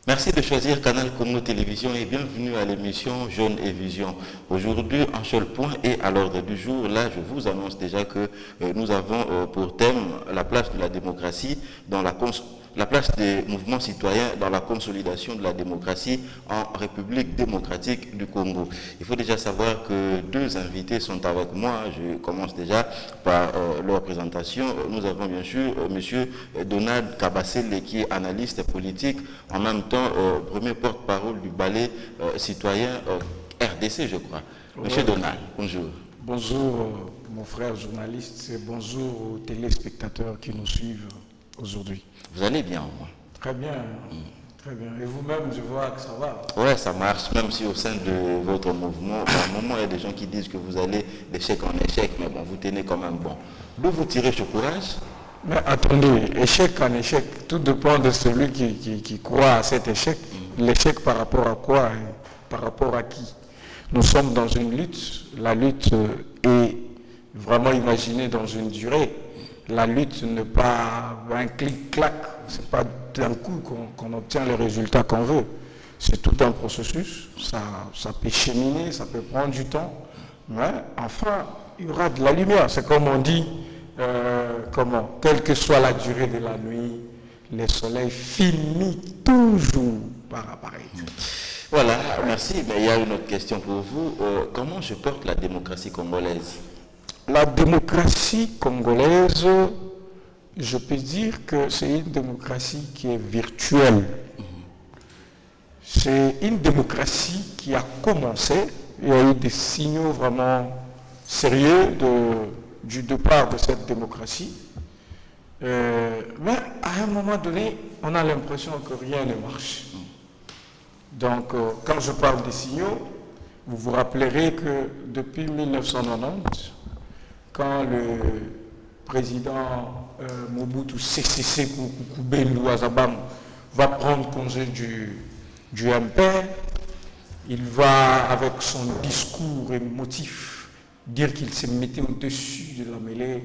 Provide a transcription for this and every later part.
Merci de choisir Canal Congo Télévision et bienvenue à l'émission Jeunes et Vision. Aujourd'hui, un seul point est à l'ordre du jour. Là, je vous annonce déjà que nous avons pour thème la place de la démocratie dans la place des mouvements citoyens dans la consolidation de la démocratie en République démocratique du Congo. Il faut déjà savoir que deux invités sont avec moi. Je commence déjà par leur présentation. Nous avons bien sûr M. Donald Kabasele qui est analyste politique, en même temps premier porte-parole du ballet citoyen RDC, je crois. Monsieur Donald, bonjour. Bonjour mon frère journaliste et bonjour aux téléspectateurs qui nous suivent aujourd'hui. Vous allez bien au moins? Très bien, très bien. Et vous-même, je vois que ça va. Ouais, ça marche, même si au sein de votre mouvement, à un moment, il y a des gens qui disent que vous allez d'échec en échec, mais bon, vous tenez quand même bon. D'où vous tirez ce courage? Mais attendez, échec en échec, tout dépend de celui qui croit à cet échec. L'échec par rapport à quoi et par rapport à qui? Nous sommes dans une lutte. La lutte est vraiment imaginée dans une durée. La lutte n'est pas un clic-clac, c'est pas d'un coup qu'on obtient les résultats qu'on veut. C'est tout un processus, ça peut cheminer, ça peut prendre du temps, mais enfin, il y aura de la lumière. C'est comme on dit, quelle que soit la durée de la nuit, le soleil finit toujours par apparaître. Voilà, merci. Mais il y a une autre question pour vous. Comment se porte la démocratie congolaise? La démocratie congolaise, je peux dire que c'est une démocratie qui est virtuelle. C'est une démocratie qui a commencé. Il y a eu des signaux vraiment sérieux du départ de cette démocratie. Mais à un moment donné, on a l'impression que rien ne marche. Donc, quand je parle des signaux, vous vous rappellerez que depuis 1990, quand le président Mobutu Sese Seko Kukubendu Azabam va prendre congé du MPR, il va, avec son discours émotif, dire qu'il se mettait au-dessus de la mêlée,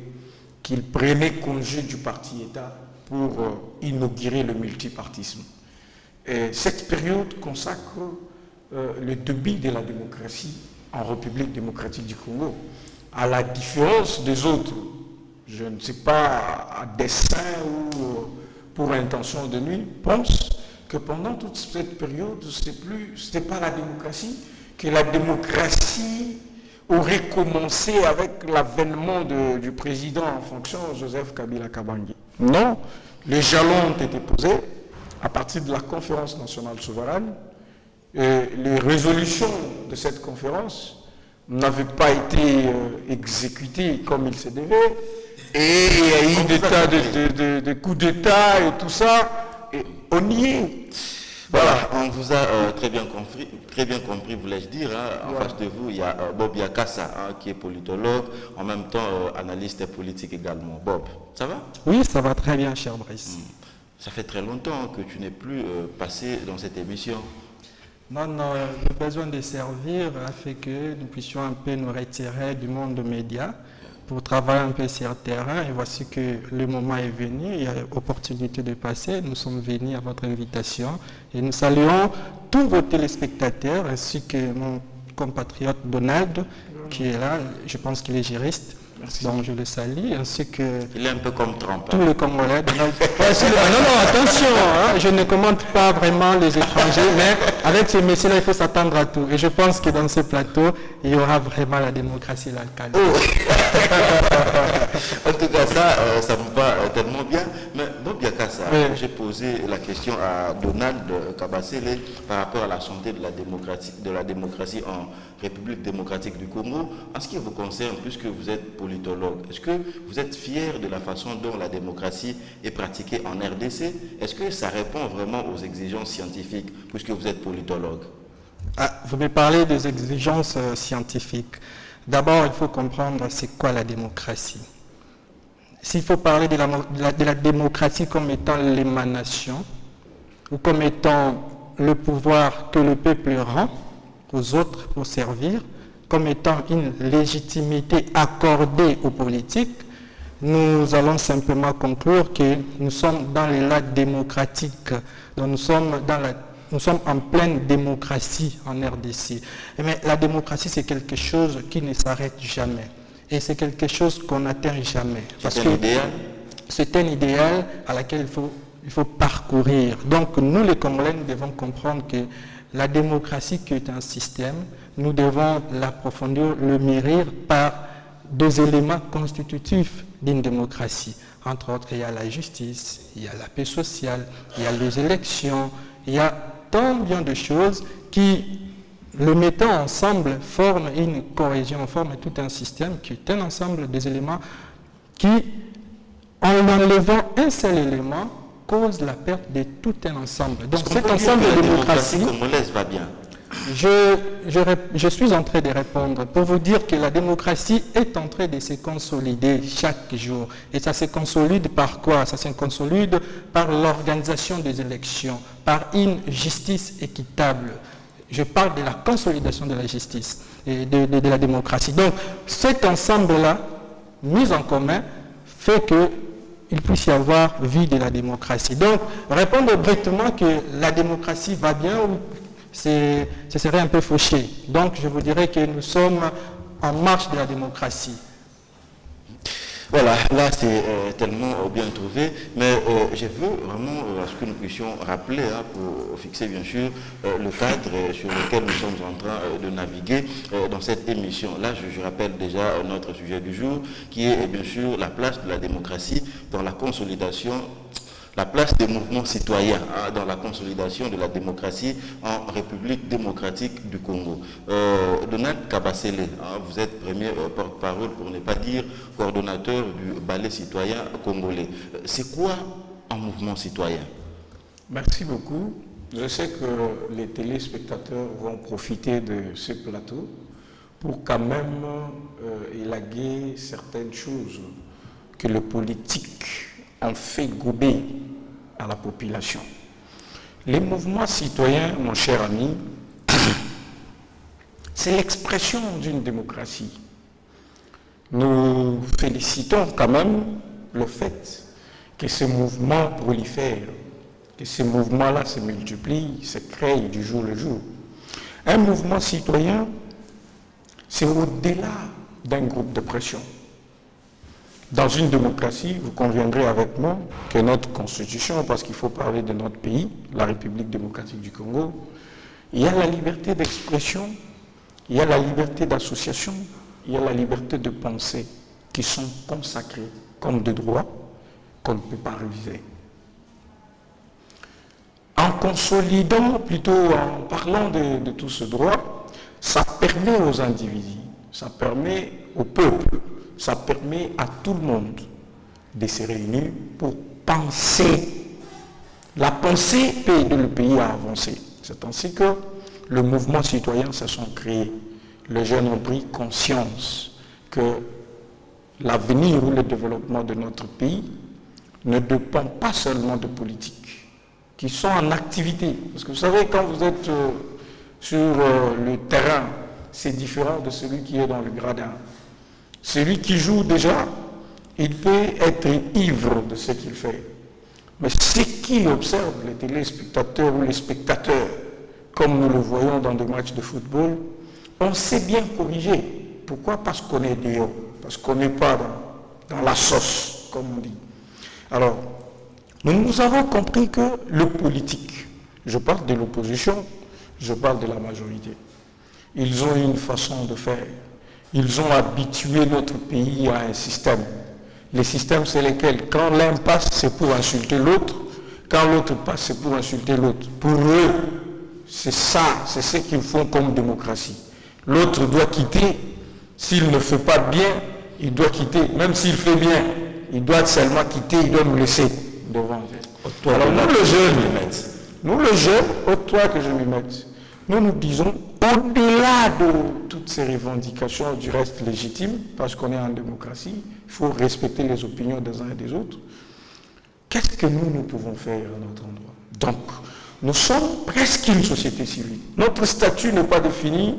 qu'il prenait congé du parti-État pour inaugurer le multipartisme. Et cette période consacre le début de la démocratie en République démocratique du Congo. À la différence des autres, je ne sais pas à dessein ou pour intention de nuit, pense que pendant toute cette période, ce n'était pas la démocratie, que la démocratie aurait commencé avec l'avènement du président en fonction, Joseph Kabila Kabange. Non, les jalons ont été posés à partir de la conférence nationale souveraine, et les résolutions de cette conférence n'avaient pas été exécutées comme il se devait, et il y a eu des tas de coups d'État et tout ça, et on y est. Voilà, on vous a très bien compris, voulais-je dire. En face de vous, il y a Bob Yakassa, qui est politologue, en même temps analyste politique également. Bob, ça va? Oui, ça va très bien, cher Brice. Ça fait très longtemps que tu n'es plus passé dans cette émission. Non, le besoin de servir a fait que nous puissions un peu nous retirer du monde média pour travailler un peu sur le terrain. Et voici que le moment est venu, il y a l'opportunité de passer. Nous sommes venus à votre invitation et nous saluons tous vos téléspectateurs ainsi que mon compatriote Donald qui est là. Je pense qu'il est juriste. Merci. Donc je le salue, ainsi que... Il est un peu comme Trump. Tous les Congolais. Non, attention, je ne commente pas vraiment les étrangers, mais avec ces messieurs-là, il faut s'attendre à tout. Et je pense que dans ce plateau, il y aura vraiment la démocratie locale. En tout cas, ça me va tellement bien. Mais Bob Yakassa, j'ai posé la question à Donald Kabasele par rapport à la santé de la démocratie en République démocratique du Congo. En ce qui vous concerne, puisque vous êtes politologue, est-ce que vous êtes fier de la façon dont la démocratie est pratiquée en RDC? Est-ce que ça répond vraiment aux exigences scientifiques, puisque vous êtes politologue? Vous me parlez des exigences scientifiques. D'abord, il faut comprendre c'est quoi la démocratie. S'il faut parler de la démocratie comme étant l'émanation, ou comme étant le pouvoir que le peuple rend aux autres pour servir, comme étant une légitimité accordée aux politiques, nous allons simplement conclure que nous sommes dans l'élan démocratique. Donc nous sommes dans nous sommes en pleine démocratie en RDC. Mais la démocratie, c'est quelque chose qui ne s'arrête jamais. Et c'est quelque chose qu'on n'atteint jamais. C'est un idéal. C'est un idéal à laquelle il faut parcourir. Donc nous, les Congolais, nous devons comprendre que la démocratie qui est un système, nous devons l'approfondir, le mûrir par deux éléments constitutifs d'une démocratie. Entre autres, il y a la justice, il y a la paix sociale, il y a les élections, il y a tant bien de choses qui, le mettant ensemble, forment une cohésion, forment tout un système qui est un ensemble des éléments qui, en enlevant un seul élément, cause la perte de tout un ensemble. Donc cet ensemble de démocratie congolaise va bien. Je suis en train de répondre pour vous dire que la démocratie est en train de se consolider chaque jour. Et ça se consolide par quoi? Ça se consolide par l'organisation des élections, par une justice équitable. Je parle de la consolidation de la justice et de la démocratie. Donc cet ensemble-là, mis en commun, fait qu'il puisse y avoir vie de la démocratie. Donc répondre brièvement que la démocratie va bien, ce serait un peu fauché. Donc je vous dirais que nous sommes en marche de la démocratie. Voilà, là c'est tellement bien trouvé, mais je veux vraiment à ce que nous puissions rappeler, pour fixer bien sûr le cadre sur lequel nous sommes en train de naviguer dans cette émission. Là, je rappelle déjà notre sujet du jour, qui est bien sûr la place de la démocratie dans la consolidation, la place des mouvements citoyens dans la consolidation de la démocratie en République démocratique du Congo. Donald Kabasele, vous êtes premier porte-parole, pour ne pas dire coordonnateur du ballet citoyen congolais. C'est quoi un mouvement citoyen? Merci beaucoup. Je sais que les téléspectateurs vont profiter de ce plateau pour quand même élaguer certaines choses que le politique en fait gober à la population. Les mouvements citoyens, mon cher ami, c'est l'expression d'une démocratie. Nous félicitons quand même le fait que ces mouvements prolifèrent, que ces mouvements-là se multiplient, se créent du jour le jour. Un mouvement citoyen, c'est au-delà d'un groupe de pression. Dans une démocratie, vous conviendrez avec moi que notre constitution, parce qu'il faut parler de notre pays, la République démocratique du Congo, il y a la liberté d'expression, il y a la liberté d'association, il y a la liberté de penser qui sont consacrées comme des droits qu'on ne peut pas réviser. En consolidant, plutôt en parlant de tout ce droit, ça permet aux individus, ça permet au peuple, ça permet à tout le monde de se réunir pour penser. La pensée peut aider le pays à avancer. C'est ainsi que le mouvement citoyen se sont créés. Les jeunes ont pris conscience que l'avenir ou le développement de notre pays ne dépend pas seulement de politiques qui sont en activité. Parce que vous savez, quand vous êtes sur le terrain, c'est différent de celui qui est dans le gradin. Celui qui joue déjà, il peut être ivre de ce qu'il fait. Mais ceux qui observent, les téléspectateurs ou les spectateurs, comme nous le voyons dans des matchs de football, on sait bien corriger. Pourquoi? Parce qu'on est dehors, parce qu'on n'est pas dans la sauce, comme on dit. Alors, nous avons compris que le politique, je parle de l'opposition, je parle de la majorité, ils ont une façon de faire. Ils ont habitué notre pays à un système. Les systèmes, c'est lesquels? Quand l'un passe, c'est pour insulter l'autre. Quand l'autre passe, c'est pour insulter l'autre. Pour eux, c'est ça, c'est ce qu'ils font comme démocratie. L'autre doit quitter. S'il ne fait pas bien, il doit quitter. Même s'il fait bien, il doit seulement quitter, il doit nous laisser devant. Alors nous le jeunes, au toi que je m'y mette, nous disons, au-delà de toutes ces revendications du reste légitimes, parce qu'on est en démocratie, il faut respecter les opinions des uns et des autres, qu'est-ce que nous pouvons faire à notre endroit? Donc, nous sommes presque une société civile. Notre statut n'est pas défini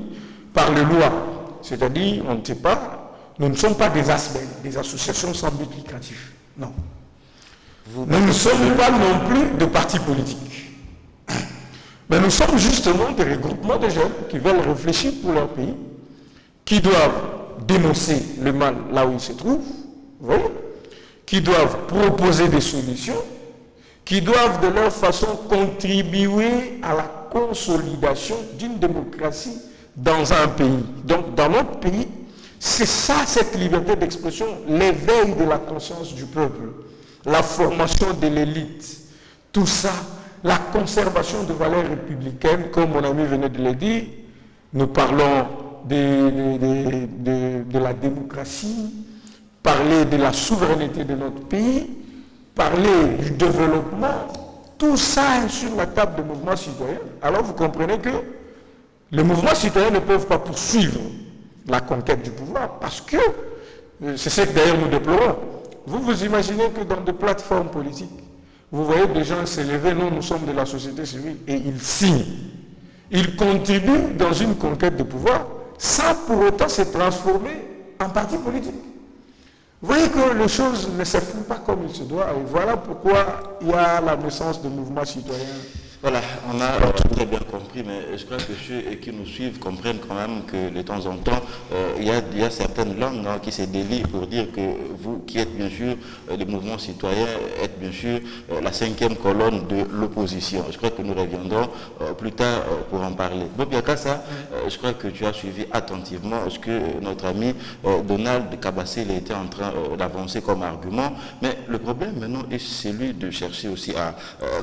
par les lois, c'est-à-dire, on ne sait pas, nous ne sommes pas des ASBEL, des associations sans but lucratif. Non. Nous ne sommes pas non plus de partis politiques. Mais nous sommes justement des regroupements de jeunes qui veulent réfléchir pour leur pays, qui doivent dénoncer le mal là où il se trouve, vous voyez, qui doivent proposer des solutions, qui doivent de leur façon contribuer à la consolidation d'une démocratie dans un pays. Donc dans notre pays, c'est ça cette liberté d'expression, l'éveil de la conscience du peuple, la formation de l'élite, tout ça, la conservation de valeurs républicaines, comme mon ami venait de le dire. Nous parlons de la démocratie, parler de la souveraineté de notre pays, parler du développement, tout ça est sur la table des mouvements citoyens. Alors vous comprenez que les mouvements citoyens ne peuvent pas poursuivre la conquête du pouvoir parce que, c'est ce que d'ailleurs nous déplorons, vous imaginez que dans des plateformes politiques, vous voyez des gens s'élever, nous sommes de la société civile, et ils signent. Ils contribuent dans une conquête de pouvoir sans pour autant se transformer en parti politique. Vous voyez que les choses ne se font pas comme il se doit, et voilà pourquoi il y a la naissance de mouvements citoyens. Voilà, on a très bien compris, mais je crois que ceux qui nous suivent comprennent quand même que de temps en temps, il y a certaines langues qui se délient pour dire que vous, qui êtes bien sûr les mouvements citoyens, êtes bien sûr la cinquième colonne de l'opposition. Je crois que nous reviendrons plus tard pour en parler. Bob Yakassa, je crois que tu as suivi attentivement ce que notre ami Donald Kabassel était en train d'avancer comme argument, mais le problème maintenant est celui de chercher aussi à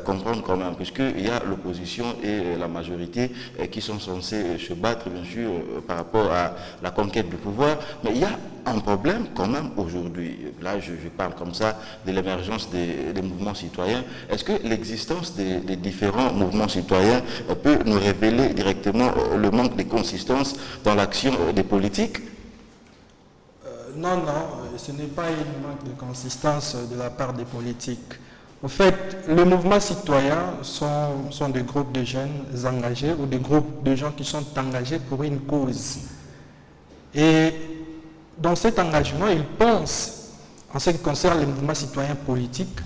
comprendre quand même, puisqu'il y a l'opposition et la majorité qui sont censés se battre, bien sûr, par rapport à la conquête du pouvoir. Mais il y a un problème quand même aujourd'hui. Là, je parle comme ça de l'émergence des mouvements citoyens. Est-ce que l'existence des différents mouvements citoyens peut nous révéler directement le manque de consistance dans l'action des politiques? Non, ce n'est pas un manque de consistance de la part des politiques. En fait, les mouvements citoyens sont des groupes de jeunes engagés ou des groupes de gens qui sont engagés pour une cause. Et dans cet engagement, ils pensent, en ce qui concerne les mouvements citoyens politiques,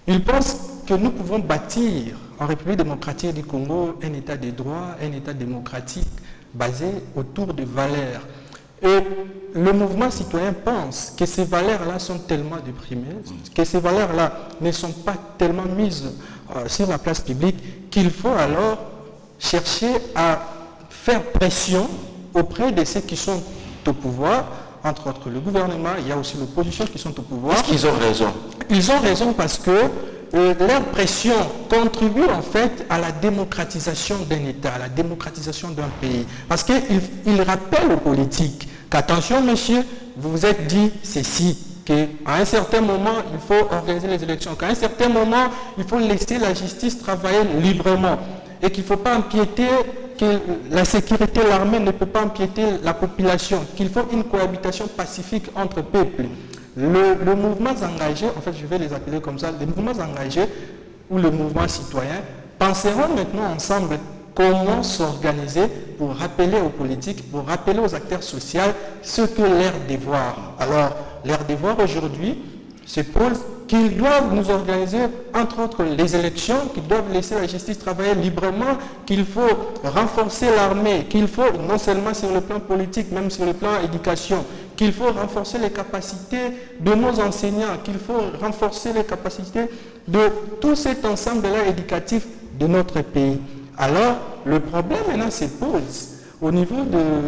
ils pensent que nous pouvons bâtir en République démocratique du Congo un état de droit, un état démocratique basé autour de valeurs. Et le mouvement citoyen pense que ces valeurs-là sont tellement déprimées, que ces valeurs-là ne sont pas tellement mises sur la place publique, qu'il faut alors chercher à faire pression auprès de ceux qui sont au pouvoir, entre autres le gouvernement, il y a aussi l'opposition qui sont au pouvoir. Est-ce qu'ils ont raison? Ils ont raison parce que leur pression contribue en fait à la démocratisation d'un État, à la démocratisation d'un pays. Parce qu'ils rappellent aux politiques qu'attention monsieur, vous vous êtes dit ceci, qu'à un certain moment il faut organiser les élections, qu'à un certain moment il faut laisser la justice travailler librement et qu'il ne faut pas empiéter, que la sécurité, l'armée ne peut pas empiéter la population, qu'il faut une cohabitation pacifique entre peuples. Le mouvement engagé, en fait je vais les appeler comme ça, les mouvements engagés ou le mouvement citoyen penseront maintenant ensemble comment s'organiser pour rappeler aux politiques, pour rappeler aux acteurs sociaux ce que leur devoir. Alors leur devoir aujourd'hui se pose qu'ils doivent nous organiser, entre autres, les élections, qu'ils doivent laisser la justice travailler librement, qu'il faut renforcer l'armée, qu'il faut, non seulement sur le plan politique, même sur le plan éducation, qu'il faut renforcer les capacités de nos enseignants, qu'il faut renforcer les capacités de tout cet ensemble-là éducatif de notre pays. Alors, le problème maintenant se pose au niveau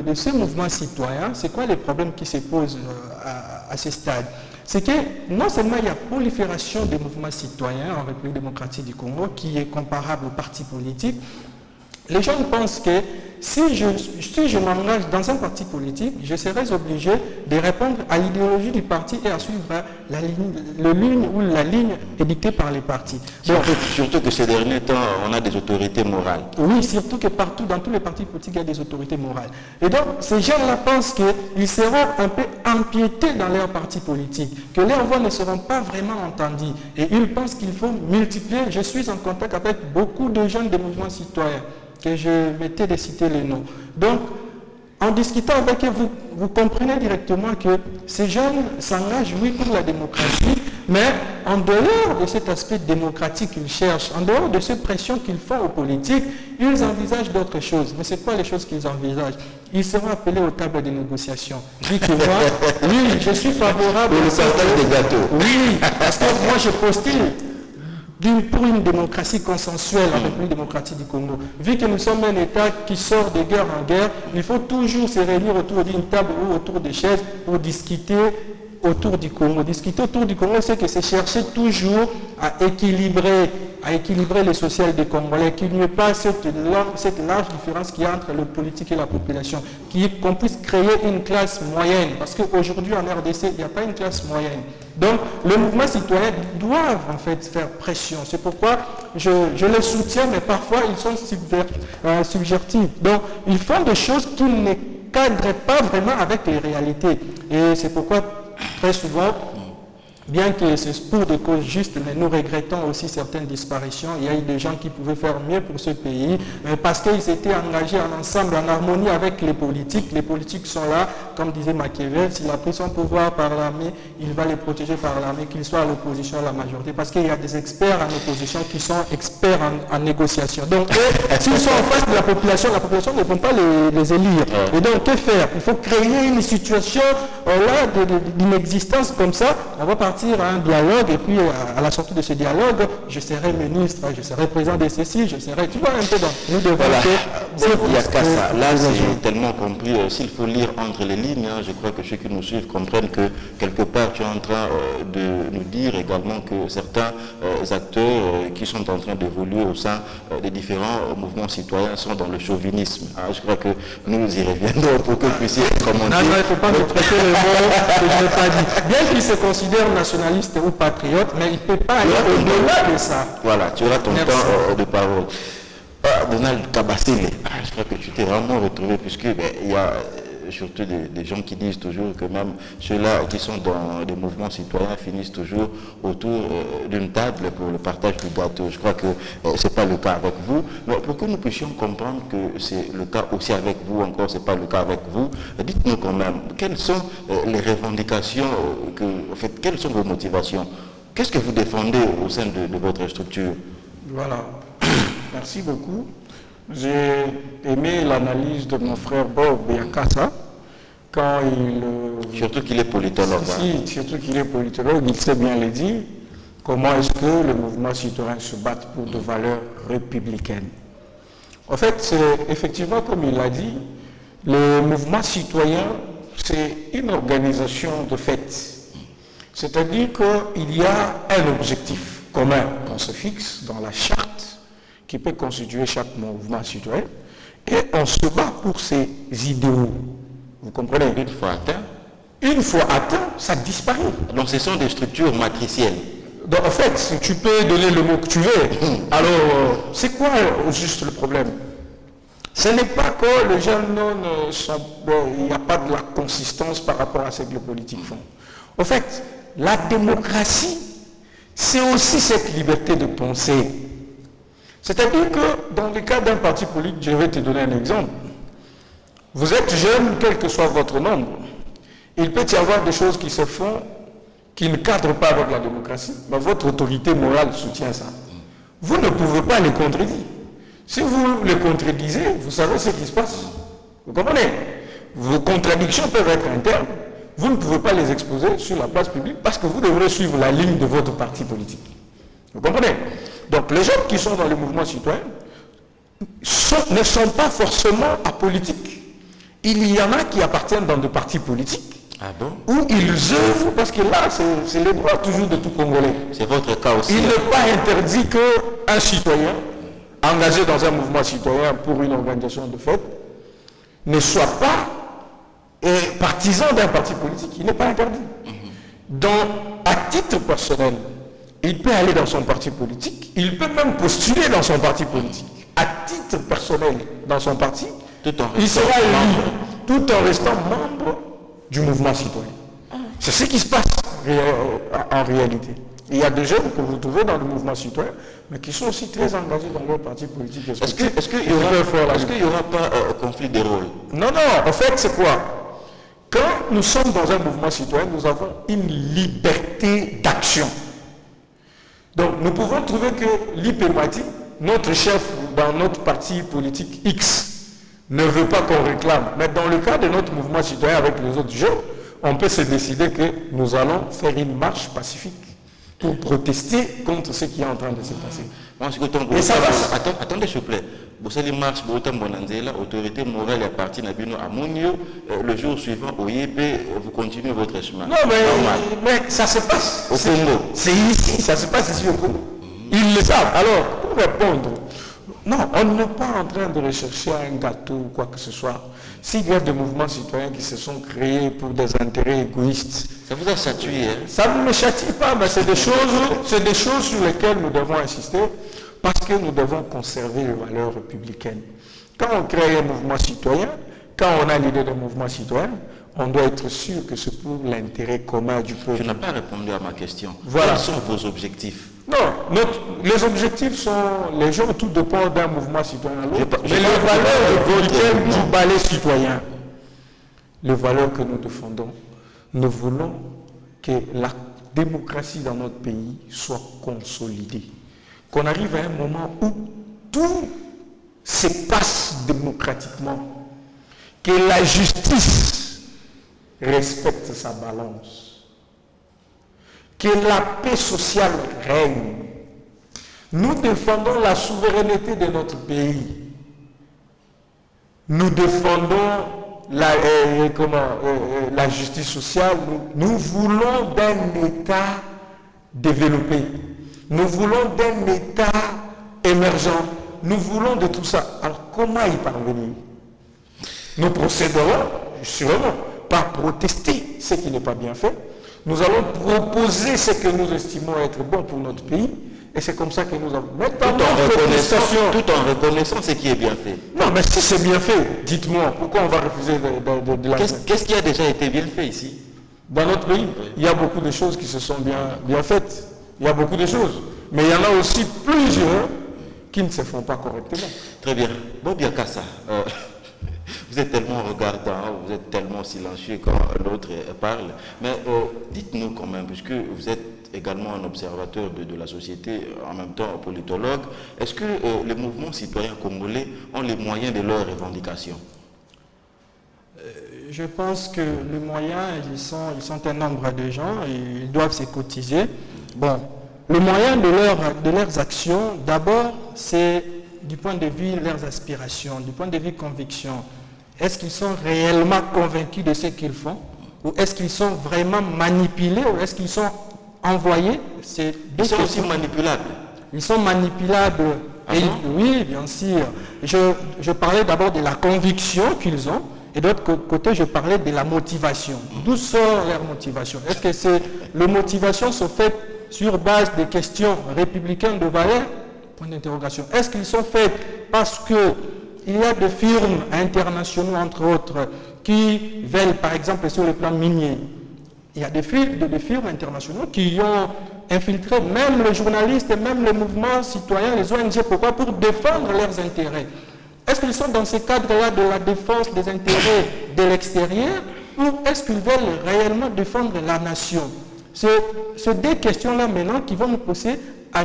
de ce mouvement citoyen. C'est quoi les problèmes qui se posent à ce stade? C'est que non seulement il y a prolifération des mouvements citoyens en République démocratique du Congo qui est comparable aux partis politiques, les gens pensent que si je m'engage dans un parti politique, je serai obligé de répondre à l'idéologie du parti et à suivre la ligne édictée par les partis. Surtout que ces derniers temps, on a des autorités morales. Oui, surtout que partout, dans tous les partis politiques, il y a des autorités morales. Et donc, ces gens-là pensent qu'ils seront un peu empiétés dans leur parti politique, que leurs voix ne seront pas vraiment entendues. Et ils pensent qu'il faut multiplier. Je suis en contact avec beaucoup de jeunes des mouvements citoyens, que je m'étais de citer les noms. Donc, en discutant avec eux, vous comprenez directement que ces jeunes s'engagent, oui, pour la démocratie, Mais en dehors de cet aspect démocratique qu'ils cherchent, en dehors de cette pression qu'ils font aux politiques, ils envisagent d'autres choses. Mais c'est quoi les choses qu'ils envisagent? Ils seront appelés aux tables de négociation. Oui, tu vois, oui, je suis favorable au partage des gâteaux. Oui, parce que moi je postule pour une démocratie consensuelle en République démocratique du Congo. Vu que nous sommes un État qui sort de guerre en guerre, il faut toujours se réunir autour d'une table ou autour des chaises pour discuter autour du Congo. Discuter autour du Congo, c'est que c'est chercher toujours à équilibrer le social des Congolais, qu'il n'y ait pas cette large différence qu'il y a entre le politique et la population, qu'on puisse créer une classe moyenne, parce qu'aujourd'hui en RDC, il n'y a pas une classe moyenne. Donc, le mouvement citoyen doit en fait faire pression. C'est pourquoi je les soutiens, mais parfois ils sont subjectifs. Donc, ils font des choses qui ne cadrent pas vraiment avec les réalités. Et c'est pourquoi, très souvent, bien que c'est pour des causes justes, mais nous regrettons aussi certaines disparitions. Il y a eu des gens qui pouvaient faire mieux pour ce pays, mais parce qu'ils étaient engagés en ensemble, en harmonie avec les politiques. Les politiques sont là, comme disait Machiavel, s'il a pris son pouvoir par l'armée, il va les protéger par l'armée, qu'ils soient à l'opposition, à la majorité, parce qu'il y a des experts en opposition qui sont experts en négociation. Donc, s'ils sont en face de la population ne peut pas les élire. Et donc, que faire? Il faut créer une situation là d'inexistence comme ça. On va partir à un dialogue, et puis à la sortie de ce dialogue, je serai ministre, je serai président de ceci, je serai, tu vois, un peu dans. Nous devons il n'y a qu'à ça. Là, c'est tellement compris. S'il faut lire entre les lignes, je crois que ceux qui nous suivent comprennent que quelque part, tu es en train de nous dire également que certains acteurs qui sont en train d'évoluer au sein des différents mouvements citoyens sont dans le chauvinisme. Je crois que nous y reviendrons pour que vous puissiez commenter. Non, il ne faut pas me prêter le mot que je n'ai pas dit. Bien qu'ils se considèrent nationalistes ou patriotes, mais il ne peut pas aller au-delà de ça. Voilà, tu auras ton temps de parole. Donald Kabasile, je crois que tu t'es vraiment retrouvé, puisque il y a surtout des gens qui disent toujours que même ceux-là qui sont dans des mouvements citoyens finissent toujours autour d'une table pour le partage du gâteau. Je crois que ce n'est pas le cas avec vous. Mais pour que nous puissions comprendre que c'est le cas aussi avec vous, encore ce n'est pas le cas avec vous, dites-nous quand même, quelles sont les revendications, quelles sont vos motivations? Qu'est-ce que vous défendez au sein de votre structure? Voilà. Merci beaucoup. J'ai aimé l'analyse de mon frère Bob Yakassa quand il... Surtout qu'il est politologue. Surtout qu'il est politologue, il sait bien le dire. Comment est-ce que le mouvement citoyen se bat pour des valeurs républicaines? En fait, c'est effectivement, comme il l'a dit, le mouvement citoyen, c'est une organisation de fait. C'est-à-dire qu'il y a un objectif commun qu'on se fixe dans la charte qui peut constituer chaque mouvement citoyen, et on se bat pour ces idéaux. Vous comprenez? Une fois atteint, ça disparaît. Donc ce sont des structures matricielles. Donc en fait, tu peux donner le mot que tu veux. Alors, c'est quoi juste le problème? Ce n'est pas que les gens il n'y a pas de la consistance par rapport à ce que les politiques font. En fait, la démocratie, c'est aussi cette liberté de penser. C'est-à-dire que dans le cas d'un parti politique, je vais te donner un exemple. Vous êtes jeune, quel que soit votre nombre, il peut y avoir des choses qui se font qui ne cadrent pas avec la démocratie, mais votre autorité morale soutient ça. Vous ne pouvez pas les contredire. Si vous les contredisez, vous savez ce qui se passe. Vous comprenez? Vos contradictions peuvent être internes. Vous ne pouvez pas les exposer sur la place publique parce que vous devrez suivre la ligne de votre parti politique. Vous comprenez? Donc les gens qui sont dans le mouvement citoyen ne sont pas forcément apolitiques. Il y en a qui appartiennent dans des partis politiques. Ah bon? Où ils œuvrent, parce que là, c'est le droit toujours de tout Congolais. C'est votre cas aussi. Il n'est pas interdit qu'un citoyen engagé dans un mouvement citoyen pour une organisation de fait ne soit pas partisan d'un parti politique. Il n'est pas interdit. Donc, à titre personnel, il peut aller dans son parti politique, il peut même postuler dans son parti politique. À titre personnel, dans son parti, il sera libre, tout en restant membre du mouvement citoyen. C'est ce qui se passe en réalité. Il y a des jeunes que vous trouvez dans le mouvement citoyen, mais qui sont aussi très engagés dans leur parti politique. Est-ce qu'il n'y aura pas conflit de rôle? Non, en fait, c'est quoi? Quand nous sommes dans un mouvement citoyen, nous avons une liberté d'action. Donc nous pouvons trouver que l'IPMATI, notre chef dans notre parti politique X, ne veut pas qu'on réclame. Mais dans le cas de notre mouvement citoyen avec les autres jeunes, on peut se décider que nous allons faire une marche pacifique pour protester contre ce qui est en train de se passer. Et ça va. Attendez, s'il vous plaît. Vous allez marche, autorité morale et parti Nabino à Mounio, le jour suivant, au YP, vous continuez votre chemin. Non, mais ça se passe. Au Congo. C'est ici, ça se passe ici au Congo. Ils le savent. Alors, pour répondre, non, on n'est pas en train de rechercher un gâteau ou quoi que ce soit. S'il y a des mouvements citoyens qui se sont créés pour des intérêts égoïstes, ça vous a chatouillé, hein? Ça ne me chatouille pas, mais c'est des choses sur lesquelles nous devons insister parce que nous devons conserver les valeurs républicaines. Quand on crée un mouvement citoyen, quand on a l'idée d'un mouvement citoyen, on doit être sûr que c'est pour l'intérêt commun du peuple. Tu n'as pas répondu à ma question. Voilà. Quels sont vos objectifs? Non, les objectifs sont les gens, tout dépend d'un mouvement citoyen à l'autre. Mais les valeurs républicaines du balai citoyen, les valeurs que nous défendons, nous voulons que la démocratie dans notre pays soit consolidée. Qu'on arrive à un moment où tout se passe démocratiquement. Que la justice respecte sa balance. Que la paix sociale règne. Nous défendons la souveraineté de notre pays. Nous défendons la justice sociale. Nous voulons d'un État développé. Nous voulons d'un État émergent. Nous voulons de tout ça. Alors comment y parvenir? Nous procéderons sûrement par protester ce qui n'est pas bien fait. Nous allons proposer ce que nous estimons être bon pour notre pays. Et c'est comme ça que nous avons... Tout en reconnaissant ce qui est bien fait. Non, mais si c'est bien fait, dites-moi, pourquoi on va refuser de la... Qu'est-ce qui a déjà été bien fait ici? Dans notre pays, il y a beaucoup de choses qui se sont bien faites. Il y a beaucoup de choses. Mais il y en a aussi plusieurs qui ne se font pas correctement. Très bien. Bobia Kassa, vous êtes tellement regardant, vous êtes tellement silencieux quand l'autre parle. Mais dites-nous quand même, puisque vous êtes également un observateur de la société, en même temps politologue, est-ce que les mouvements citoyens congolais ont les moyens de leurs revendications? Je pense que les moyens, ils sont un nombre de gens et ils doivent se cotiser. Bon, le moyen de leurs actions, d'abord, c'est du point de vue de leurs aspirations, du point de vue conviction. Est-ce qu'ils sont réellement convaincus de ce qu'ils font? Ou est-ce qu'ils sont vraiment manipulés? Ou est-ce qu'ils sont envoyés? Ils sont aussi manipulables. Ils sont manipulables. Ah et, bon? oui, bien sûr. Je parlais d'abord de la conviction qu'ils ont. Et d'autre côté, je parlais de la motivation. D'où sort leur motivation? Est-ce que les motivations sont faites sur base des questions républicaines de valeur? Point d'interrogation. Est-ce qu'ils sont faits parce qu'il y a des firmes internationaux, entre autres, qui veulent, par exemple, sur le plan minier, il y a des firmes internationaux qui ont infiltré même les journalistes, même les mouvements citoyens, les ONG, pourquoi? Pour défendre leurs intérêts. Est-ce qu'ils sont dans ce cadre-là de la défense des intérêts de l'extérieur ou est-ce qu'ils veulent réellement défendre la nation? C'est des questions-là maintenant qui vont nous pousser à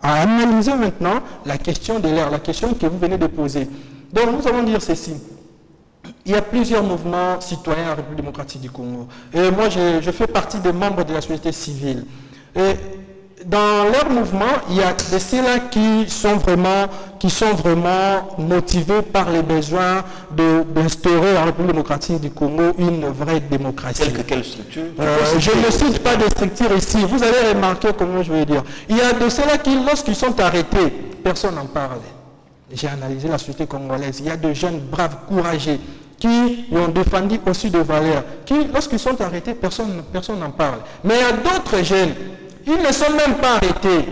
analyser maintenant la question de l'air, la question que vous venez de poser. Donc nous allons dire ceci. Il y a plusieurs mouvements citoyens en République démocratique du Congo. Et moi, je fais partie des membres de la société civile. Et dans leur mouvement, il y a de ceux-là qui sont vraiment motivés par les besoins d'instaurer en République démocratique du Congo une vraie démocratie. Quelle structure? Je ne cite pas de structure ici. Vous allez remarquer comment je vais dire. Il y a de ceux-là qui, lorsqu'ils sont arrêtés, personne n'en parle. J'ai analysé la société congolaise. Il y a de jeunes braves, courageux, qui ont défendu aussi des valeurs, qui, lorsqu'ils sont arrêtés, personne n'en parle. Mais il y a d'autres jeunes, ils ne sont même pas arrêtés.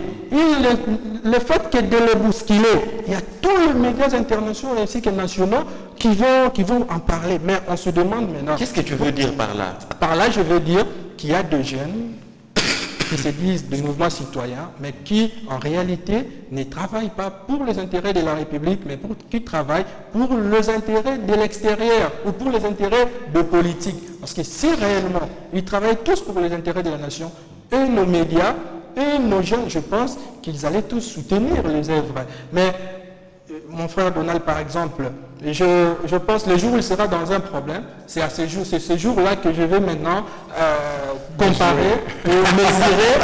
Le fait que de les bousculer, il y a tous les médias internationaux ainsi que nationaux qui vont en parler. Mais on se demande maintenant... Qu'est-ce que tu veux dire par là? Par là, je veux dire qu'il y a des jeunes qui se disent des mouvements citoyens, mais qui, en réalité, ne travaillent pas pour les intérêts de la République, mais qui travaillent pour les intérêts de l'extérieur ou pour les intérêts de politique. Parce que si réellement, ils travaillent tous pour les intérêts de la nation, et nos médias, et nos jeunes, je pense qu'ils allaient tous soutenir les œuvres. Mais mon frère Donald, par exemple, je pense que le jour où il sera dans un problème, c'est ce jour-là que je vais maintenant comparer et mesurer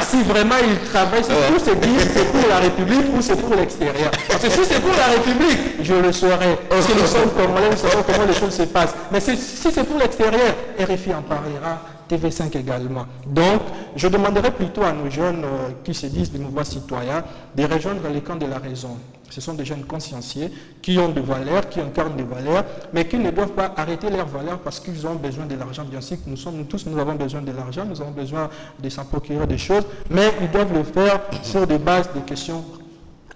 si vraiment il travaille, c'est pour se dire c'est pour la République ou c'est pour l'extérieur. Parce que si c'est pour la République, je le saurai. Parce que nous sommes Congolais, nous savons comment les choses se passent. Mais si c'est pour l'extérieur, RFI en parlera, TV5 également. Donc, je demanderai plutôt à nos jeunes qui se disent des mouvements citoyens de rejoindre les camps de la raison. Ce sont des jeunes conscienciés qui ont des valeurs, qui incarnent des valeurs, mais qui ne doivent pas arrêter leurs valeurs parce qu'ils ont besoin de l'argent. Bien sûr, nous avons besoin de l'argent, nous avons besoin de s'en procurer des choses, mais ils doivent le faire sur des bases de questions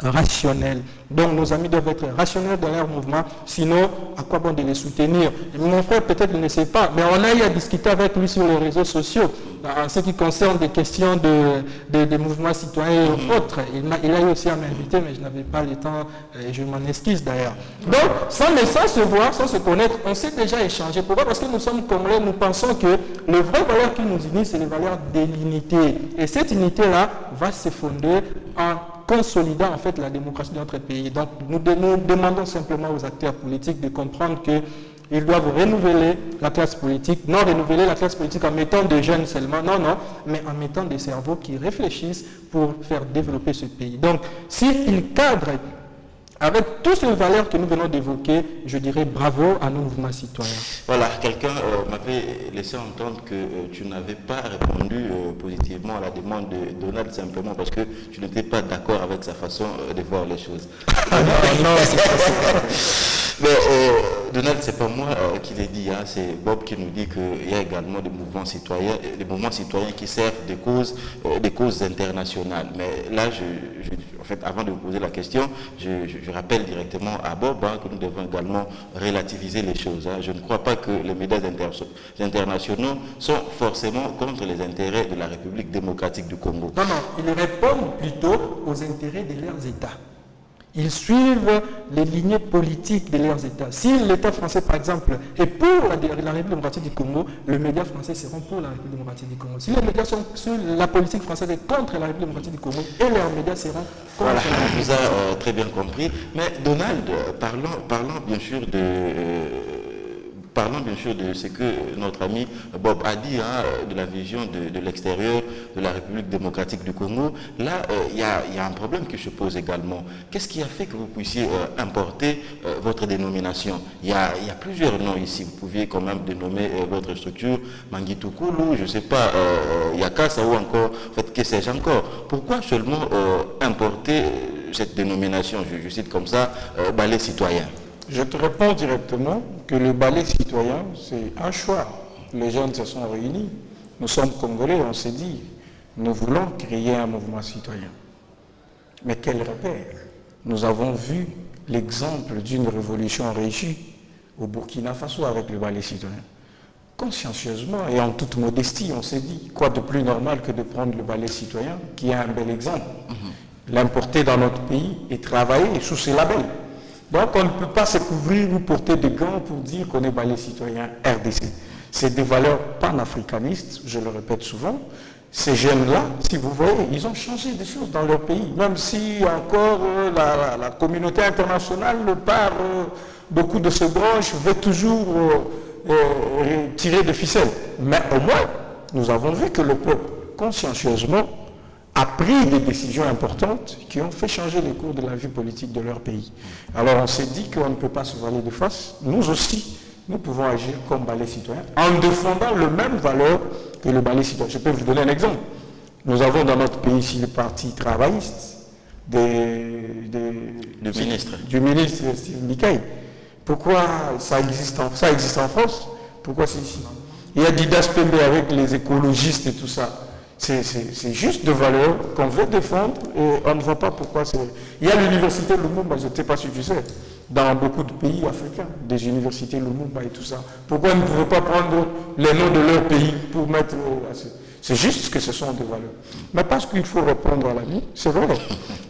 rationnelles. Donc nos amis doivent être rationnels dans leur mouvement, sinon à quoi bon de les soutenir? Et mon frère peut-être ne sait pas, mais on a eu à discuter avec lui sur les réseaux sociaux en ce qui concerne des questions de mouvements citoyens et autres. Il a eu aussi à m'inviter, mais je n'avais pas le temps et je m'en excuse d'ailleurs. Donc sans se voir, sans se connaître, on s'est déjà échangé. Pourquoi? Parce que nous sommes Congolais, nous pensons que les vraies valeurs qui nous unissent, c'est les valeurs de l'unité. Et cette unité-là va se fonder en consolidant en fait la démocratie de notre pays. Donc nous demandons simplement aux acteurs politiques de comprendre qu'ils doivent renouveler la classe politique, non renouveler la classe politique en mettant des jeunes seulement, non, mais en mettant des cerveaux qui réfléchissent pour faire développer ce pays. Donc s'ils cadrent avec toutes ces valeurs que nous venons d'évoquer, je dirais bravo à nos mouvements citoyens. Voilà, quelqu'un m'avait laissé entendre que tu n'avais pas répondu positivement à la demande de Donald simplement parce que tu n'étais pas d'accord avec sa façon de voir les choses. Non, c'est pas ça. Mais Donald, c'est pas moi qui l'ai dit, c'est Bob qui nous dit qu'il y a également des mouvements citoyens qui servent des causes internationales. Mais là, en fait, avant de vous poser la question, je rappelle directement à Bob que nous devons également relativiser les choses. Je ne crois pas que les médias internationaux sont forcément contre les intérêts de la République démocratique du Congo. Non, ils répondent plutôt aux intérêts de leurs États. Ils suivent les lignées politiques de leurs États. Si l'État français, par exemple, est pour la République démocratique du Congo, les médias français seront pour la République démocratique du Congo. Si les médias sont sur la politique française est contre la République démocratique du Congo, et leurs médias seront contre voilà, la République. On vous a très bien compris. Mais Donald, parlons bien sûr de ce que notre ami Bob a dit, de la vision de l'extérieur de la République démocratique du Congo. Là, il y a un problème qui se pose également. Qu'est-ce qui a fait que vous puissiez importer votre dénomination? Il y a plusieurs noms ici. Vous pouviez quand même dénommer votre structure Mangitukulu, je ne sais pas, Yakasa ou encore, en fait, que sais-je encore. Pourquoi seulement importer cette dénomination, je cite comme ça, ballet citoyen? Je te réponds directement que le ballet citoyen, c'est un choix. Les jeunes se sont réunis. Nous sommes Congolais, on s'est dit, nous voulons créer un mouvement citoyen. Mais quel repère? Nous avons vu l'exemple d'une révolution réussie au Burkina Faso avec le ballet citoyen. Consciencieusement et en toute modestie, on s'est dit, quoi de plus normal que de prendre le ballet citoyen, qui est un bel exemple, l'importer dans notre pays et travailler sous ce label. Donc on ne peut pas se couvrir ou porter des gants pour dire qu'on est ballet citoyen RDC. C'est des valeurs panafricanistes, je le répète souvent. Ces jeunes-là, si vous voyez, ils ont changé des choses dans leur pays. Même si encore la communauté internationale, par beaucoup de ces branches, veut toujours tirer des ficelles. Mais au moins, nous avons vu que le peuple, consciencieusement, a pris des décisions importantes qui ont fait changer les cours de la vie politique de leur pays. Alors on s'est dit qu'on ne peut pas se voiler de face. Nous aussi, nous pouvons agir comme ballet citoyen en défendant les mêmes valeurs que le ballet citoyen. Je peux vous donner un exemple. Nous avons dans notre pays ici le parti travailliste du ministre Steve Mikaï. Pourquoi ça existe en France? Pourquoi c'est ici? Il y a Didas Pembe avec les écologistes et tout ça. C'est juste des valeurs qu'on veut défendre et on ne voit pas pourquoi c'est... Il y a l'université Lumumba, je ne sais pas si tu sais, dans beaucoup de pays africains, des universités Lumumba et tout ça. Pourquoi ils ne pouvaient pas prendre les noms de leur pays pour mettre... C'est juste que ce sont des valeurs. Mais parce qu'il faut répondre à la vie, c'est vrai.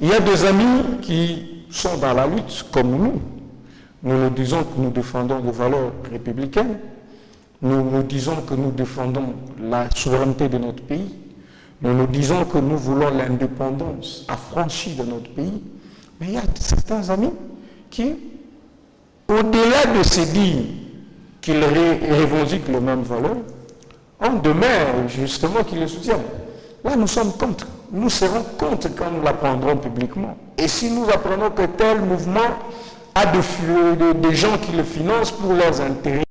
Il y a des amis qui sont dans la lutte comme nous. Nous disons que nous défendons des valeurs républicaines. Nous disons que nous défendons la souveraineté de notre pays. Nous disons que nous voulons l'indépendance affranchie de notre pays. Mais il y a certains amis qui, au-delà de se dire qu'ils revendiquent les mêmes valeurs, ont demain justement qui les soutiennent. Là, nous sommes contre. Nous serons contre quand nous l'apprendrons publiquement. Et si nous apprenons que tel mouvement a des gens qui le financent pour leurs intérêts,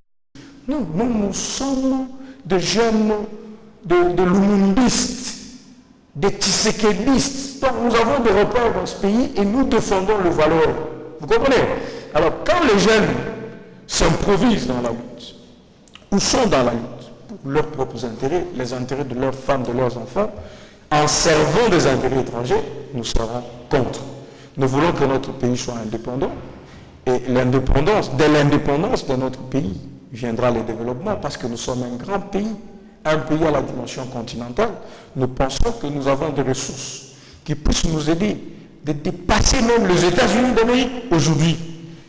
nous sommes des jeunes de lumundistes, des tshisekédistes. Donc nous avons des repères dans ce pays et nous défendons les valeurs. Vous comprenez? Alors quand les jeunes s'improvisent dans la lutte, ou sont dans la lutte, pour leurs propres intérêts, les intérêts de leurs femmes, de leurs enfants, en servant des intérêts étrangers, nous serons contre. Nous voulons que notre pays soit indépendant, et de l'indépendance de notre pays viendra le développement, parce que nous sommes un grand pays, un pays à la dimension continentale. Nous pensons que nous avons des ressources qui puissent nous aider de dépasser même les États-Unis d'Amérique aujourd'hui.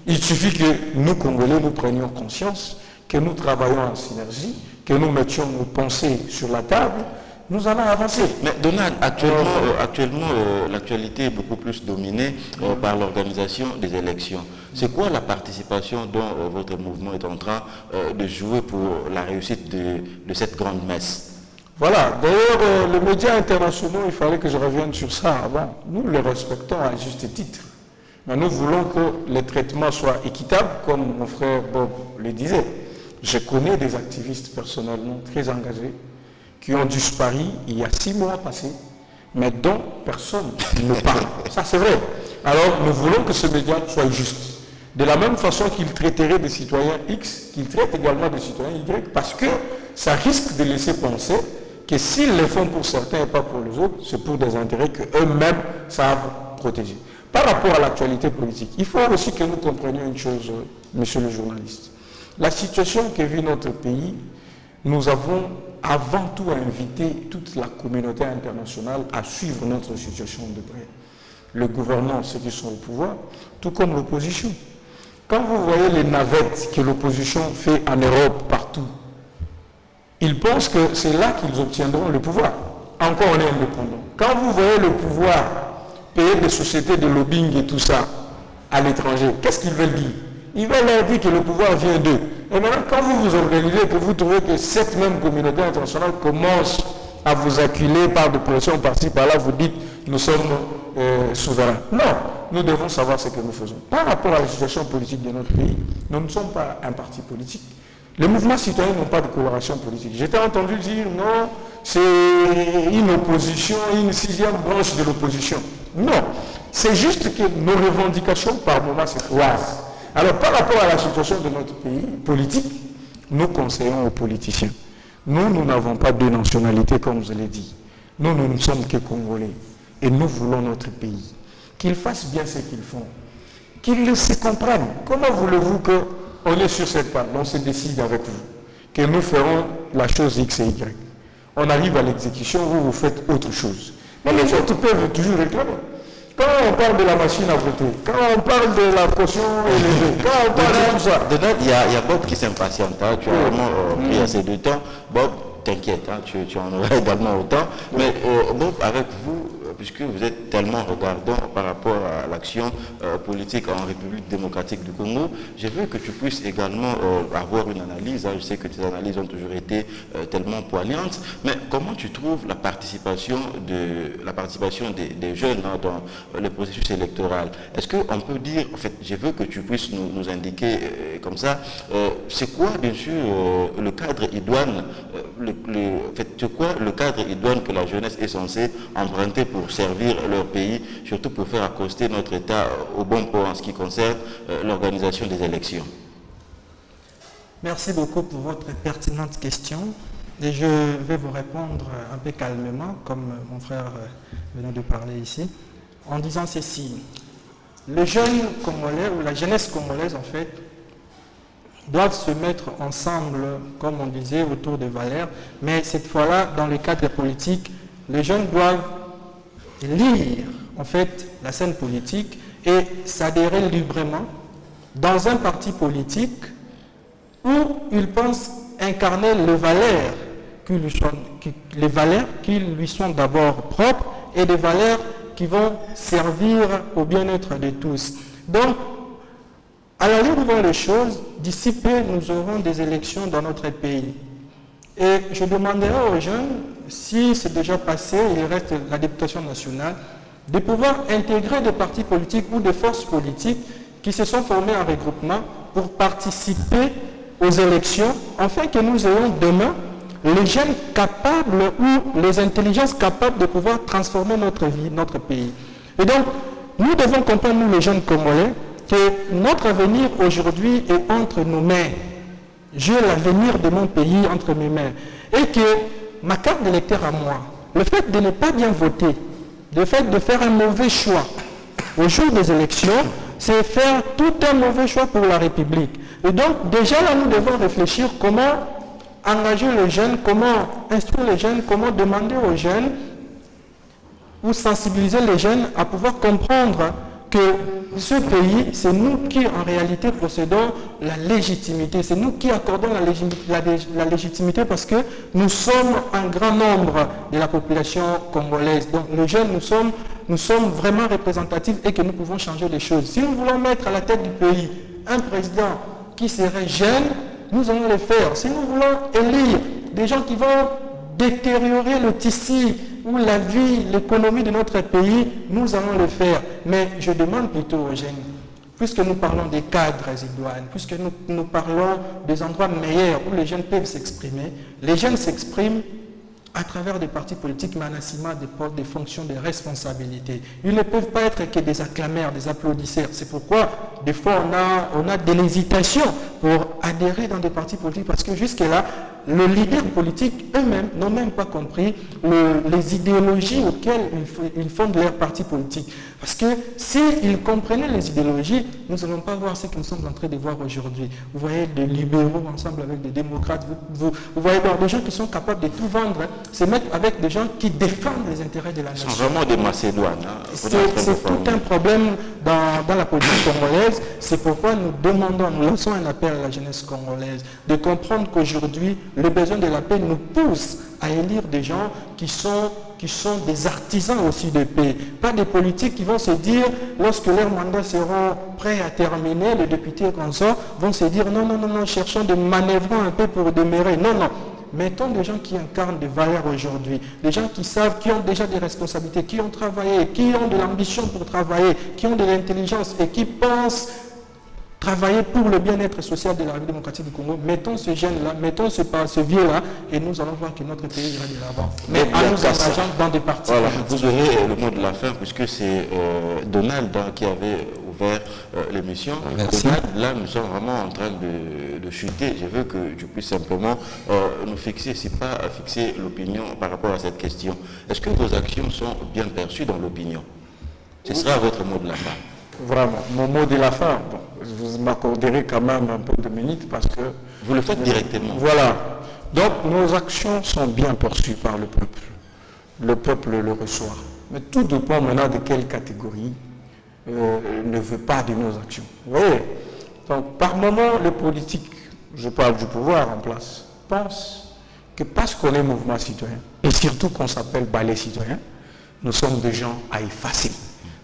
Il suffit que nous, Congolais, nous prenions conscience, que nous travaillons en synergie, que nous mettions nos pensées sur la table, nous allons avancer. Mais Donald, actuellement l'actualité est beaucoup plus dominée par l'organisation des élections. C'est quoi la participation dont votre mouvement est en train de jouer pour la réussite de cette grande messe? Voilà, d'ailleurs, les médias internationaux, il fallait que je revienne sur ça avant. Nous les respectons à juste titre. Mais nous voulons que les traitements soient équitables, comme mon frère Bob le disait. Je connais des activistes personnellement très engagés qui ont disparu il y a 6 mois passés, mais dont personne ne parle. Ça, c'est vrai. Alors, nous voulons que ce média soit juste. De la même façon qu'il traiterait des citoyens X, qu'il traite également des citoyens Y, parce que ça risque de laisser penser que s'ils le font pour certains et pas pour les autres, c'est pour des intérêts qu'eux-mêmes savent protéger. Par rapport à l'actualité politique, il faut aussi que nous comprenions une chose, monsieur le journaliste. La situation que vit notre pays, nous avons avant tout invité toute la communauté internationale à suivre notre situation de près. Le gouvernement, ceux qui sont au pouvoir, tout comme l'opposition. Quand vous voyez les navettes que l'opposition fait en Europe, partout, ils pensent que c'est là qu'ils obtiendront le pouvoir. Encore on est indépendant. Quand vous voyez le pouvoir payer des sociétés de lobbying et tout ça à l'étranger, qu'est-ce qu'ils veulent dire? Ils veulent leur dire que le pouvoir vient d'eux. Et maintenant, quand vous vous organisez, que vous trouvez que cette même communauté internationale commence à vous acculer par des pressions par-ci, par-là, vous dites nous sommes souverains. Non, nous devons savoir ce que nous faisons. Par rapport à la situation politique de notre pays, nous ne sommes pas un parti politique. Les mouvements citoyens n'ont pas de coloration politique. J'étais entendu dire non, c'est une opposition, une 6e branche de l'opposition. Non, c'est juste que nos revendications par moment se croisent. Alors par rapport à la situation de notre pays politique, nous conseillons aux politiciens. Nous n'avons pas de nationalité comme je l'ai dit. Nous ne sommes que Congolais. Et nous voulons notre pays. Qu'ils fassent bien ce qu'ils font. Qu'ils se comprennent. Comment voulez-vous qu'on est sur cette table, on se décide avec vous, que nous ferons la chose X et Y. On arrive à l'exécution, vous faites autre chose. Mais les autres peuvent toujours réclamer. Quand on parle de la machine à voter, quand on parle de la caution élevée, quand on parle de tout ça. Il y a Bob qui s'impatiente, hein. Tu as vraiment pris assez de temps. Bob, t'inquiète, hein, tu en auras également autant. Mais Bob, avec vous, puisque vous êtes tellement regardant par rapport à l'action politique en République démocratique du Congo, j'ai vu que tu puisses également avoir une analyse. Hein. Je sais que tes analyses ont toujours été tellement poignantes. Mais comment tu trouves la participation des jeunes, hein, dans le processus électoral? Est-ce qu'on peut dire, en fait, je veux que tu puisses nous indiquer comme ça, c'est quoi, bien sûr, le cadre idoine, c'est quoi le cadre idoine que la jeunesse est censée emprunter pour servir leur pays, surtout pour faire accoster notre État au bon port en ce qui concerne l'organisation des élections? Merci beaucoup pour votre pertinente question. Et je vais vous répondre un peu calmement, comme mon frère venait de parler ici, en disant ceci. Les jeunes Congolais, ou la jeunesse congolaise en fait, doivent se mettre ensemble, comme on disait, autour de valeurs. Mais cette fois-là, dans le cadre politique, les jeunes doivent lire en fait la scène politique et s'adhérer librement dans un parti politique où ils pensent incarner les valeurs qui lui sont d'abord propres et des valeurs qui vont servir au bien-être de tous. Donc, à la ligne des choses, d'ici peu, nous aurons des élections dans notre pays. Et je demanderai aux jeunes, si c'est déjà passé, il reste la députation nationale, de pouvoir intégrer des partis politiques ou des forces politiques qui se sont formés en regroupement pour participer aux élections, afin que nous ayons demain les jeunes capables ou les intelligences capables de pouvoir transformer notre vie, notre pays. Et donc, nous devons comprendre, nous les jeunes Congolais, que notre avenir aujourd'hui est entre nos mains. J'ai l'avenir de mon pays entre mes mains. Et que ma carte d'électeur à moi, le fait de ne pas bien voter, le fait de faire un mauvais choix au jour des élections, c'est faire tout un mauvais choix pour la République. Et donc, déjà là, nous devons réfléchir comment engager les jeunes, comment instruire les jeunes, comment demander aux jeunes ou sensibiliser les jeunes à pouvoir comprendre que ce pays, c'est nous qui en réalité possédons la légitimité, c'est nous qui accordons la légitimité parce que nous sommes un grand nombre de la population congolaise. Donc les jeunes, nous sommes vraiment représentatifs et que nous pouvons changer les choses. Si nous voulons mettre à la tête du pays un président qui serait jeune, nous allons le faire. Si nous voulons élire des gens qui vont détériorer le tissu ou la vie, l'économie de notre pays, nous allons le faire. Mais je demande plutôt aux jeunes, puisque nous parlons des cadres idoines, puisque nous parlons des endroits meilleurs où les jeunes peuvent s'exprimer, les jeunes s'expriment à travers des partis politiques, mais en assumant des fonctions de responsabilité. Ils ne peuvent pas être que des acclameurs, des applaudisseurs. C'est pourquoi, des fois, on a de l'hésitation pour adhérer dans des partis politiques, parce que jusque-là, les leaders politiques eux-mêmes n'ont même pas compris les idéologies auxquelles ils fondent leurs partis politiques. Parce que s'ils comprenaient les idéologies, nous n'allons pas voir ce que nous sommes en train de voir aujourd'hui. Vous voyez des libéraux ensemble avec des démocrates, vous voyez des gens qui sont capables de tout vendre, se mettre avec des gens qui défendent les intérêts de la nation. Ce sont vraiment des Macédoines. C'est tout un problème dans la politique congolaise. C'est pourquoi nous demandons, nous lançons un appel à la jeunesse congolaise de comprendre qu'aujourd'hui, le besoin de la paix nous pousse à élire des gens qui sont des artisans aussi de paix. Pas des politiques qui vont se dire, lorsque leurs mandats seront prêts à terminer, les députés consorts vont se dire non, cherchons de manœuvrer un peu pour demeurer. Non. Mettons des gens qui incarnent des valeurs aujourd'hui, des gens qui savent, qui ont déjà des responsabilités, qui ont travaillé, qui ont de l'ambition pour travailler, qui ont de l'intelligence et qui pensent travailler pour le bien-être social de la République démocratique du Congo. Mettons ce jeune-là, mettons ce vieux-là, et nous allons voir que notre pays ira de l'avant. Mais en nous engageant dans des partis. Voilà, vous aurez le mot de la fin, puisque c'est Donald qui avait ouvert l'émission. Donald, là, nous sommes vraiment en train de chuter. Je veux que tu puisses simplement nous fixer, si pas fixer l'opinion par rapport à cette question. Est-ce que vos actions sont bien perçues dans l'opinion? Ce sera votre mot de la fin. Vraiment, mon mot de la fin, bon, vous m'accorderez quand même un peu de minutes parce que... Vous le faites directement. Voilà. Donc nos actions sont bien perçues par le peuple. Le peuple le reçoit. Mais tout dépend maintenant de quelle catégorie ne veut pas de nos actions. Vous voyez? Donc par moment, les politiques, je parle du pouvoir en place, pensent que parce qu'on est mouvement citoyen, et surtout qu'on s'appelle balai citoyen, nous sommes des gens à effacer.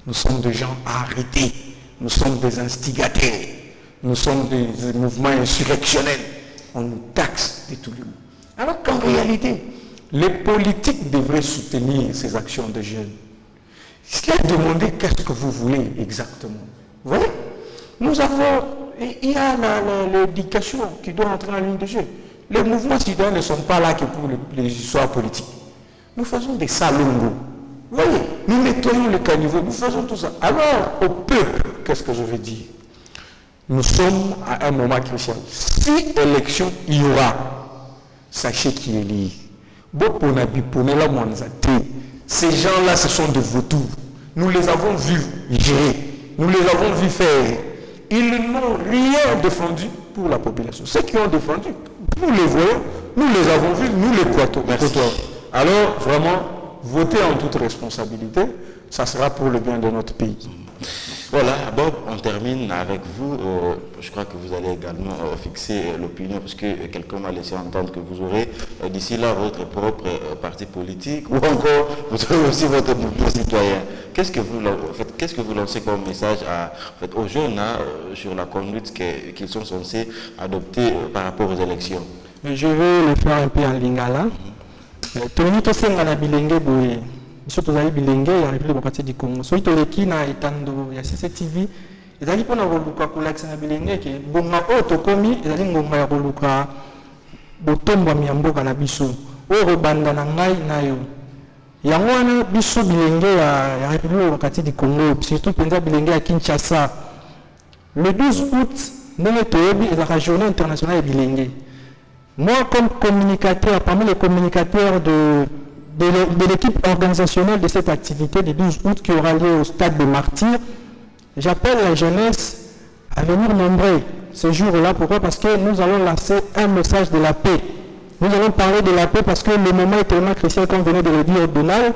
Nous sommes des gens à arrêter, nous sommes des instigateurs, nous sommes des mouvements insurrectionnels. On nous taxe de tout le monde. Alors qu'en réalité, les politiques devraient soutenir ces actions de jeunes. Il a demandé qu'est-ce que vous voulez exactement. Vous voyez? Nous avons, il y a l'éducation qui doit entrer en ligne de jeu. Les mouvements citoyens ne sont pas là que pour les histoires politiques. Nous faisons des salongos. Vous voyez, nous nettoyons le caniveau, nous faisons tout ça. Alors, au peuple, qu'est-ce que je veux dire? Nous sommes à un moment crucial. Si élection il y aura, sachez qui est lié. Ces gens-là, ce sont des vautours. Nous les avons vus gérer, nous les avons vus faire. Ils n'ont rien défendu pour la population. Ceux qui ont défendu, nous les voyons, nous les avons vus, nous les côtoyons. Alors, vraiment, votez en toute responsabilité, ça sera pour le bien de notre pays. Voilà, Bob, on termine avec vous. Je crois que vous allez également fixer l'opinion, parce que quelqu'un m'a laissé entendre que vous aurez d'ici là votre propre parti politique, ou encore vous aurez aussi votre mouvement citoyen. Qu'est-ce que vous lancez comme message aux jeunes sur la conduite qu'ils sont censés adopter par rapport aux élections? Je vais le faire un peu en lingala. Tout le monde a bilenge boye. Surtout les bilenge ya République démocratique du Congo. Soit to leki na etando ya CCTV. Ezali pona koluka kolakisa na bilenge ke bonga o to komi ezali ngonga ya koluka botomba miyamboka na biso. O rebanda na ngai na yo. Yango wana biso bilenge ya République démocratique du Congo, surtout penza bilenge ya Kinshasa. Le 12 août, ndenge toyebi ezaka journée internationale ya bilenge. Moi, comme communicateur, parmi les communicateurs de l'équipe organisationnelle de cette activité du 12 août qui aura lieu au stade de Martyrs, j'appelle la jeunesse à venir nombreux ce jour-là. Pourquoi? Parce que nous allons lancer un message de la paix. Nous allons parler de la paix parce que le moment est tellement crucial, comme venait de le dire Donald,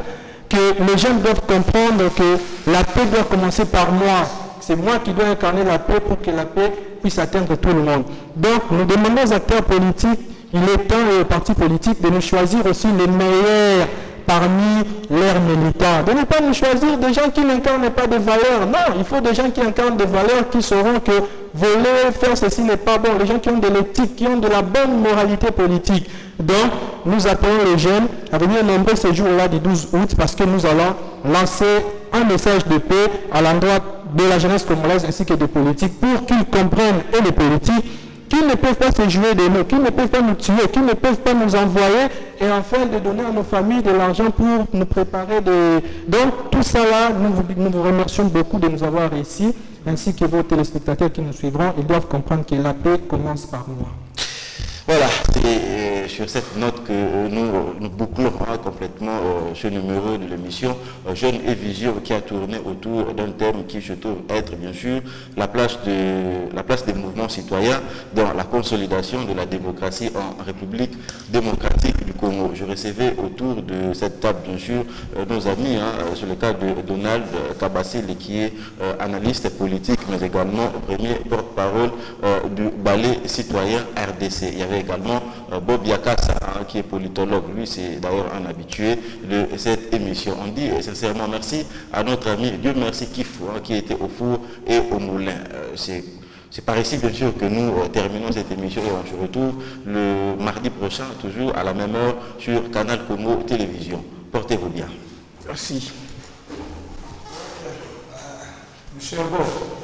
que les jeunes doivent comprendre que la paix doit commencer par moi. C'est moi qui dois incarner la paix pour que la paix puisse atteindre tout le monde. Donc, nous demandons aux acteurs politiques, il est temps aux partis politiques de nous choisir aussi les meilleurs parmi leurs militants. De ne pas nous choisir des gens qui n'incarnent pas de valeurs. Non, il faut des gens qui incarnent des valeurs, qui sauront que voler, faire ceci n'est pas bon. Les gens qui ont de l'éthique, qui ont de la bonne moralité politique. Donc, nous appelons les jeunes à venir nombreux ces jours-là du 12 août parce que nous allons lancer un message de paix à l'endroit de la jeunesse congolaise ainsi que des politiques pour qu'ils comprennent, et les politiques, qu'ils ne peuvent pas se jouer de nous, qu'ils ne peuvent pas nous tuer, qu'ils ne peuvent pas nous envoyer et enfin de donner à nos familles de l'argent pour nous préparer de... Donc tout ça là, nous vous remercions beaucoup de nous avoir réussi, ainsi que vos téléspectateurs qui nous suivront, ils doivent comprendre que la paix commence par moi. Voilà, c'est sur cette note que nous bouclons complètement ce numéro de l'émission Jeunes et Vision qui a tourné autour d'un thème qui se trouve être bien sûr la place des mouvements citoyens dans la consolidation de la démocratie en République démocratique du Congo. Je recevais autour de cette table bien sûr nos amis, sur le cas de Donald Kabasile qui est analyste politique mais également premier porte-parole du ballet citoyen RDC. Il y avait également Bob Yakassa qui est politologue, lui c'est d'ailleurs un habitué de cette émission. On dit sincèrement merci à notre ami, Dieu merci Kifou qui était au four et au moulin. C'est par ici bien sûr que nous terminons cette émission et on se retrouve le mardi prochain toujours à la même heure sur Canal Congo Télévision. Portez-vous bien. Merci. Monsieur Bob.